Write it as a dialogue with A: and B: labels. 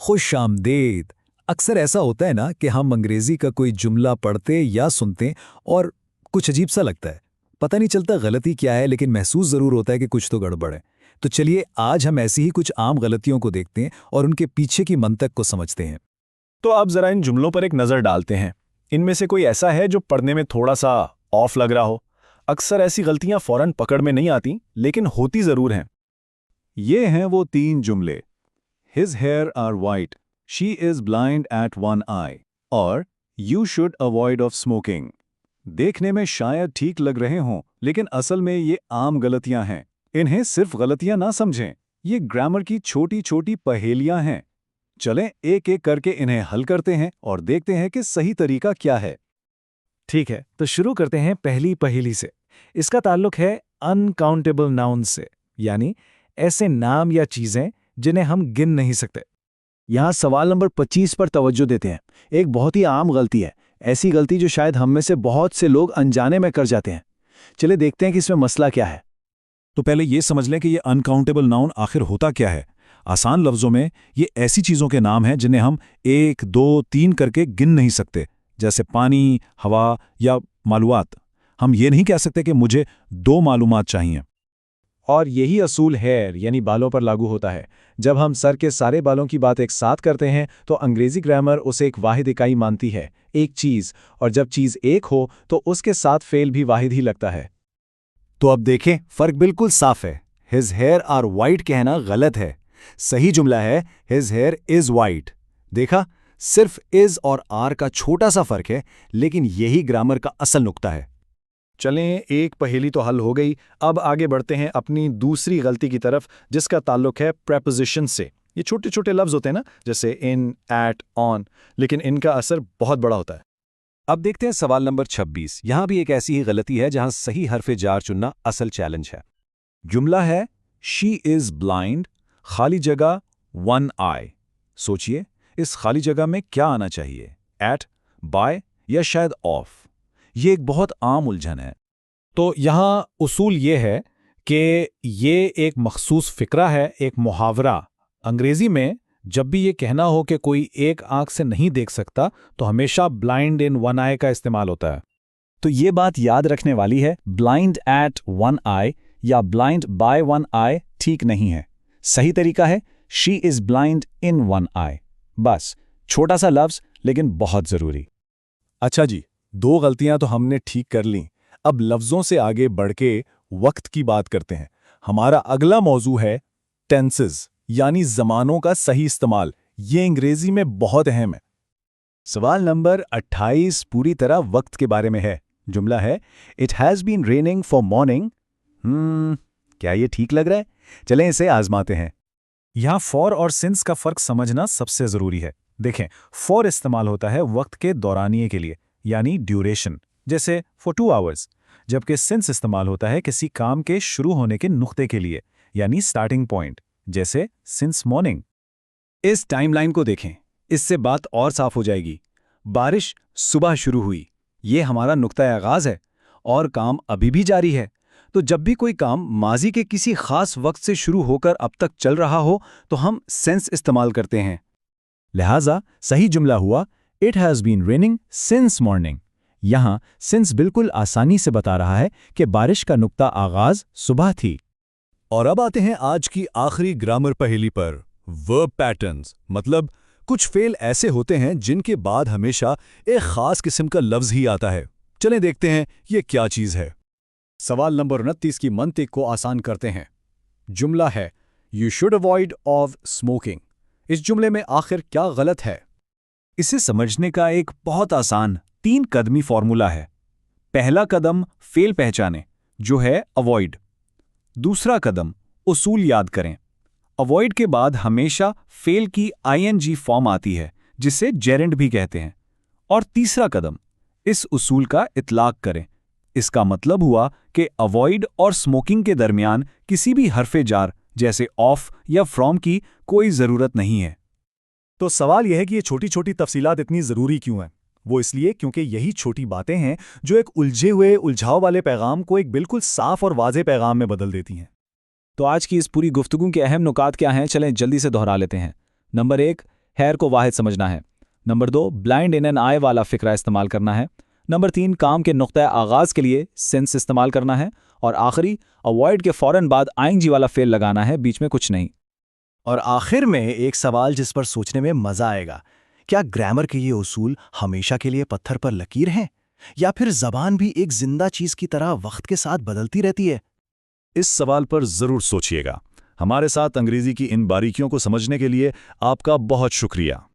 A: खुश आमदेद। अक्सर ऐसा होता है ना कि हम अंग्रेजी का कोई जुमला पढ़ते या सुनते और कुछ अजीब सा लगता है। पता नहीं चलता गलती क्या है, लेकिन महसूस ज़रूर होता है कि कुछ तो गड़बड़ है। तो चलिए आज हम ऐसी ही कुछ आम गलतियों को देखते हैं और उनके पीछे की मंतक को समझते हैं।
B: तो अब जरा इन जुमलों पर एक नज़र डालते हैं। इनमें से कोई ऐसा है जो पढ़ने में थोड़ा सा ऑफ लग रहा हो? अक्सर ऐसी गलतियां फौरन पकड़ में नहीं आती, लेकिन होती ज़रूर हैं। ये हैं वो 3 जुमले। His hair are white, she is blind at one eye, और You should avoid of smoking। देखने में शायद ठीक लग रहे हों, लेकिन असल में ये आम गलतियां हैं। इन्हें सिर्फ गलतियां ना समझें, ये ग्रामर की छोटी छोटी पहेलियां हैं। चलें एक एक करके इन्हें हल करते हैं और देखते हैं कि सही तरीका क्या है।
C: ठीक है, तो शुरू करते हैं पहली पहेली से। इसका ताल्लुक है अनकाउंटेबल नाउन से, यानी ऐसे नाम या चीजें जिन्हें हम गिन नहीं सकते।
D: यहाँ सवाल नंबर 25 पर तवज्जो देते हैं। एक बहुत ही आम गलती है, ऐसी गलती जो शायद हम में से बहुत से लोग अनजाने में कर जाते हैं। चलिए देखते हैं कि इसमें मसला क्या है।
B: तो पहले ये समझ लें कि ये अनकाउंटेबल नाउन आखिर होता क्या है। आसान लफ्ज़ों में ये ऐसी चीज़ों के नाम हैं जिन्हें हम 1, 2, 3 करके गिन नहीं सकते, जैसे पानी, हवा या मालूमात। हम ये नहीं कह सकते कि मुझे 2 मालूमात चाहिए।
C: और यही असूल हेयर यानी बालों पर लागू होता है। जब हम सर के सारे बालों की बात एक साथ करते हैं तो अंग्रेजी ग्रामर उसे एक वाहिद इकाई मानती है, एक चीज़, और जब चीज़ एक हो तो उसके साथ फेल भी वाहिद ही लगता है।
A: तो अब देखें, फर्क बिल्कुल साफ है। हिज हेयर आर वाइट कहना गलत है। सही जुमला है हिज हेयर इज वाइट। देखा, सिर्फ इज और आर का छोटा सा फर्क है, लेकिन यही ग्रामर का असल नुक्ता है।
B: चलें, एक पहेली तो हल हो गई। अब आगे बढ़ते हैं अपनी दूसरी गलती की तरफ, जिसका ताल्लुक है प्रेपोजिशन से। ये छोटे छोटे लफ्ज़ होते हैं ना, जैसे इन, एट, ऑन, लेकिन इनका असर बहुत बड़ा होता है।
A: अब देखते हैं सवाल नंबर 26। यहां भी एक ऐसी ही गलती है जहां सही हरफ जार चुनना असल चैलेंज है।
B: जुमला है शी इज़ ब्लाइंड, खाली जगह वन आई। सोचिए, इस खाली जगह में क्या आना चाहिए? एट, बाय या शायद ऑफ? ये एक बहुत आम उलझन है।
C: तो यहाँ उसूल ये है कि ये एक मखसूस फ़िक्रा है, एक मुहावरा। अंग्रेज़ी में जब भी ये कहना हो कि कोई एक आंख से नहीं देख सकता, तो हमेशा ब्लाइंड इन वन आई का इस्तेमाल होता है।
D: तो ये बात याद रखने वाली है, ब्लाइंड एट वन आई या ब्लाइंड बाय वन आई ठीक नहीं है। सही तरीका है she is blind in one eye. बस छोटा सा लफ्ज़, लेकिन बहुत ज़रूरी।
B: अच्छा जी, 2 गलतियां तो हमने ठीक कर लीं। अब लफ्ज़ों से आगे बढ़ के वक्त की बात करते हैं। हमारा अगला मौजू है टेंसेस, यानी ज़मानों का सही इस्तेमाल। ये अंग्रेजी में बहुत अहम है।
D: सवाल नंबर 28 पूरी तरह वक्त के बारे में है। जुमला है it has been raining for morning. क्या ये ठीक लग रहा है? चलें इसे आजमाते हैं।
C: यहाँ फॉर और सिंस का फ़र्क समझना सबसे ज़रूरी है। देखें, फॉर इस्तेमाल होता है वक्त के दौरानिए के लिए, यानी ड्यूरेशन, जैसे फॉर 2 आवर्स, जबकि सिंस इस्तेमाल होता है किसी काम के शुरू होने के नुक्ते के लिए, यानी स्टार्टिंग पॉइंट, जैसे सिंस मॉर्निंग।
A: इस टाइमलाइन को देखें, इससे बात और साफ हो जाएगी। बारिश सुबह शुरू हुई, ये हमारा नुक्ता आगाज है, और काम अभी भी जारी है। तो जब भी कोई काम माजी के किसी खास वक्त से शुरू होकर अब तक चल रहा हो, तो हम सिंस इस्तेमाल करते हैं।
D: लिहाजा सही जुमला हुआ it has been raining since morning. यहां सिंस बिल्कुल आसानी से बता रहा है कि बारिश का नुक्ता आगाज सुबह थी।
B: और अब आते हैं आज की आखिरी ग्रामर पहेली पर, वर्ब पैटर्न्स। मतलब कुछ फेल ऐसे होते हैं जिनके बाद हमेशा एक खास किस्म का लफ्ज़ ही आता है। चलें देखते हैं ये क्या चीज़ है। सवाल नंबर 29 की मंतिक को आसान करते हैं। जुमला है you should avoid of smoking. इस जुमले में आखिर क्या गलत है?
A: इसे समझने का एक बहुत आसान 3 कदमी फॉर्मूला है। पहला कदम फेल पहचानें, जो है अवॉइड। दूसरा कदम उसूल याद करें। अवॉइड के बाद हमेशा फेल की आईएनजी फॉर्म आती है, जिसे जेरेंड भी कहते हैं। और तीसरा कदम इस उसूल का इतलाक करें। इसका मतलब हुआ कि अवॉइड और स्मोकिंग के दरमियान किसी भी हरफे जार जैसे ऑफ या फ्रॉम की कोई ज़रूरत नहीं है।
B: तो सवाल यह है कि ये छोटी छोटी तफसीलात इतनी ज़रूरी क्यों हैं? वो इसलिए क्योंकि यही छोटी बातें हैं जो एक उलझे हुए उलझाव वाले पैगाम को एक बिल्कुल साफ और वाज़ेह पैगाम में बदल देती हैं।
C: तो आज की इस पूरी गुफ्तगू के अहम नुकात क्या हैं, चलें जल्दी से दोहरा लेते हैं। नंबर 1, हैर को वाहिद समझना है। नंबर 2, ब्लाइंड इन एन आई वाला फिक्रा इस्तेमाल करना है। नंबर 3, काम के नुक्ता आगाज के लिए सेंस इस्तेमाल करना है। और आखिरी, अवॉइड के फौरन बाद आईएनजी वाला फेल लगाना है, बीच में कुछ नहीं।
B: और आखिर में एक सवाल जिस पर सोचने में मजा आएगा, क्या ग्रामर के ये उसूल हमेशा के लिए पत्थर पर लकीर हैं, या फिर जबान भी एक जिंदा चीज की तरह वक्त के साथ बदलती रहती है?
A: इस सवाल पर जरूर सोचिएगा। हमारे साथ अंग्रेजी की इन बारीकियों को समझने के लिए आपका बहुत शुक्रिया।